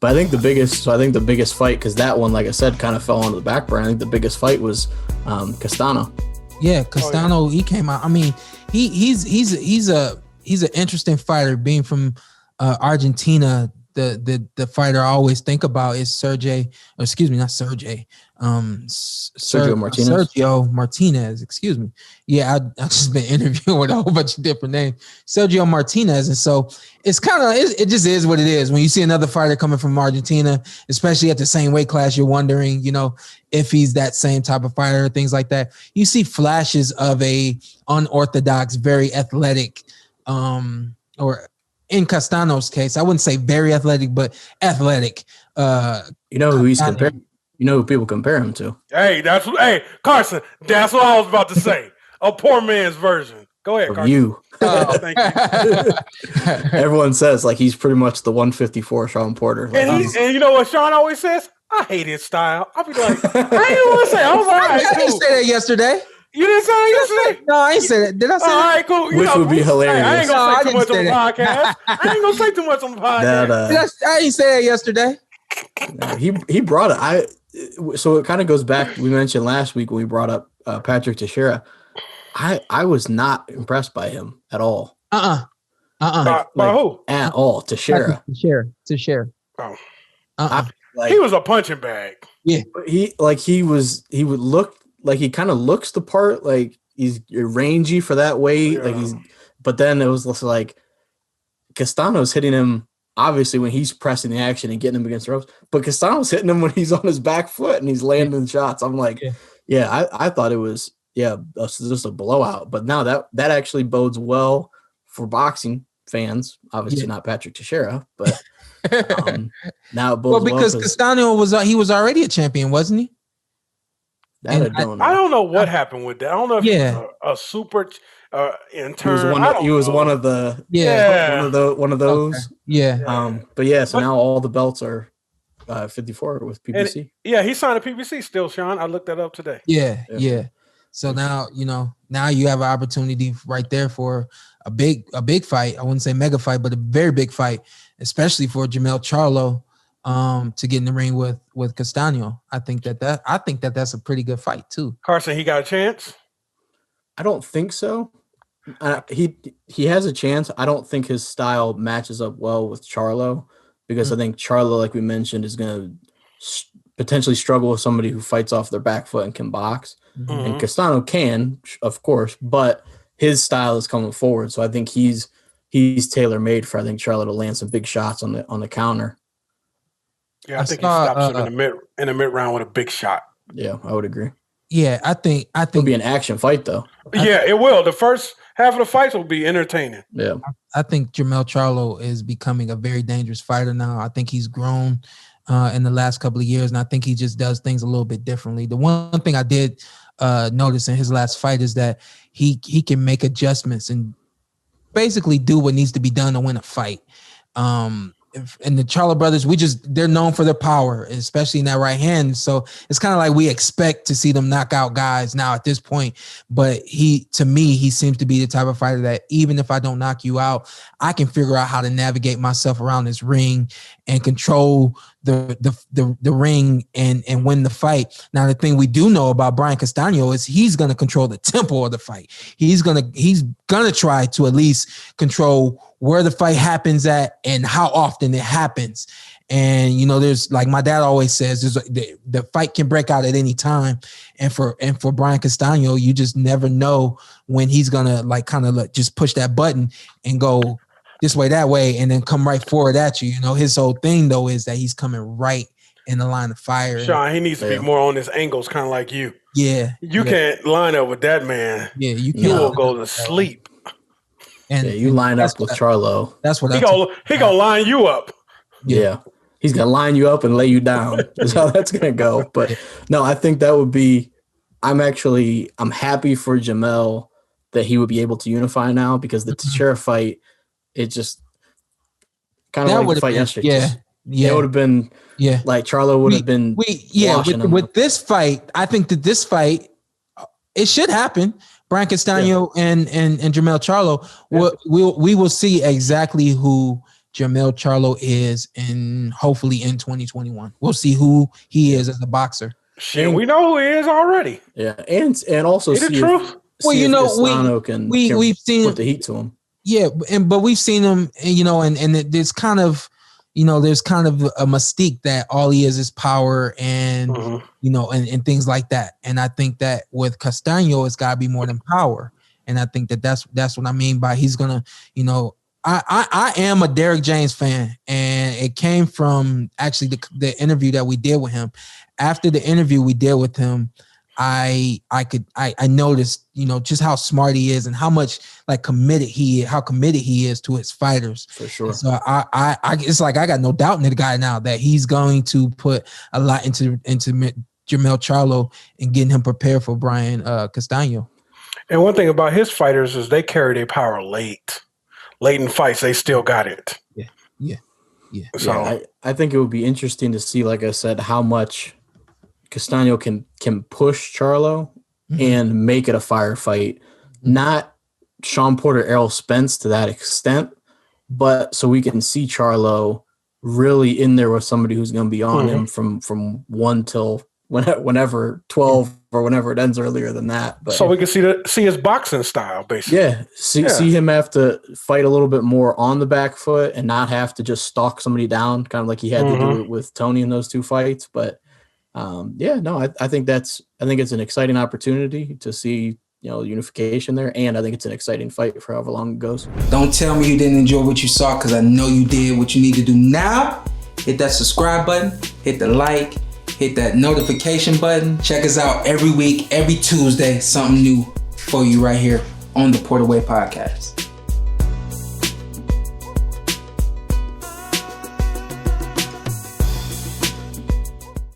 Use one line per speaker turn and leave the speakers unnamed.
But I think the biggest fight, because that one, like I said, kind of fell onto the back burner. I think the biggest fight was Castano.
Yeah, Castano. He came out. I mean, he's an interesting fighter. Being from Argentina, the fighter I always think about is Sergio Martinez. Excuse me. Yeah, I just been interviewing with a whole bunch of different names. Sergio Martinez, and so it's kind of it just is what it is. When you see another fighter coming from Argentina, especially at the same weight class, you're wondering, if he's that same type of fighter, things like that. You see flashes of a unorthodox, very athletic, or in Castano's case, I wouldn't say very athletic, but athletic.
You know who he's compared? You know who people compare him to?
Hey, Carson, that's what I was about to say. A poor man's version. Go ahead, Carson.
You.
Oh, thank you.
Everyone says like he's pretty much the 154 Shawn Porter. Like,
and you know what Shawn always says? I hate his style. I'll be like, I ain't want to say. I was like, all right, cool.
I didn't say that yesterday.
You didn't say that yesterday?
No, I ain't say that. Did I say that?
All right, cool.
Which would be hilarious.
I ain't going to say too much on the podcast. I ain't going to say too much on the podcast.
I didn't say that yesterday.
He brought it. So it kind of goes back. We mentioned last week when we brought up Patrick Teixeira. I was not impressed by him at all.
By who?
At all. Teixeira.
Teixeira.
Oh. He was a punching bag.
Yeah.
He would look like he kind of looks the part, like he's rangy for that weight. Yeah. But then it was like Castano's hitting him obviously when he's pressing the action and getting him against the ropes, but Castano's hitting him when he's on his back foot and he's landing shots. I'm like, I thought it was just a blowout. But now that actually bodes well for boxing fans. Obviously not Patrick Teixeira, but now it bodes well
because Castano was already a champion, wasn't he?
I don't know.
I don't know what happened with that. I don't know if he was a super intern.
He was one of the one of those.
Okay. Yeah.
But so now all the belts are 54 with PBC.
He signed a PBC still, Shawn. I looked that up today.
Yeah. So now you have an opportunity right there for a big fight. I wouldn't say mega fight, but a very big fight, especially for Jermell Charlo. To get in the ring with Castano. I think that's a pretty good fight too.
Carson, he got a chance?
I don't think so. He has a chance. I don't think his style matches up well with Charlo because I think Charlo, like we mentioned, is going to potentially struggle with somebody who fights off their back foot and can box. Mm-hmm. And Castano can, of course, but his style is coming forward. So I think he's tailor-made for Charlo to land some big shots on the counter.
Yeah, I think he stops him in the mid round with a big shot.
Yeah, I would agree.
Yeah, I think
it'll be an action fight though.
It will. The first half of the fights will be entertaining.
Yeah,
I think Jermell Charlo is becoming a very dangerous fighter now. I think he's grown in the last couple of years, and I think he just does things a little bit differently. The one thing I did notice in his last fight is that he can make adjustments and basically do what needs to be done to win a fight. And the Charlo brothers, they're known for their power, especially in that right hand. So it's kind of like we expect to see them knock out guys now at this point. But to me, he seems to be the type of fighter that even if I don't knock you out, I can figure out how to navigate myself around this ring and control the ring and win the fight. Now, the thing we do know about Brian Castano is he's going to control the tempo of the fight. He's gonna try to at least control where the fight happens at and how often it happens. And, there's like my dad always says, the fight can break out at any time. And for Brian Castano, you just never know when he's going to just push that button and go this way, that way, and then come right forward at you. His whole thing though, is that he's coming right in the line of fire.
Shawn, he needs to be more on his angles, kind of like you.
Yeah.
You can't line up with that man.
Yeah. You
will go to sleep.
And you line up with Charlo.
That's what
he gonna line you up.
Yeah. He's gonna line you up and lay you down. That's how that's gonna go. But no, I think that would be. I'm happy for Jermell that he would be able to unify now because the Teixeira fight, it just kind of like the fight yesterday. Yeah, it would have been. Yeah, like Charlo would have been.
With this fight, I think that this fight, it should happen. Brian Castano and Jermell Charlo, we will see exactly who Jermell Charlo is hopefully in 2021. We'll see who he is as a boxer.
Shit, we know who he is already.
Yeah, and also see if Castano can
we've seen
put the heat to him.
Yeah, but we've seen him, and there's kind of a mystique that all he is power and and things like that. And I think that with Castano, it's got to be more than power. And I think that's what I mean by he's gonna, I am a Derrick James fan, and it came from actually the interview that we did with him. After the interview we did with him, I noticed, just how smart he is and how much committed he is to his fighters.
For sure.
So I it's like I got no doubt in the guy now that he's going to put a lot into Jermell Charlo and getting him prepared for Brian Castano.
And one thing about his fighters is they carry their power late in fights. They still got it.
Yeah.
So I think it would be interesting to see, like I said, how much Castano can push Charlo and make it a firefight. Not Shawn Porter, Errol Spence to that extent, but so we can see Charlo really in there with somebody who's going to be on him from 1 till whenever 12 or whenever it ends earlier than that. But
so we can see his boxing style, basically.
Yeah, see him have to fight a little bit more on the back foot and not have to just stalk somebody down, kind of like he had to do it with Tony in those 2 fights. But I think it's an exciting opportunity to see unification there, and I think it's an exciting fight for however long it goes.
Don't tell me you didn't enjoy what you saw, because I know you did. What you need to do now, hit that subscribe button, hit the like, hit that notification button. Check us out every week, every Tuesday, something new for you right here on the Porter Way Podcast.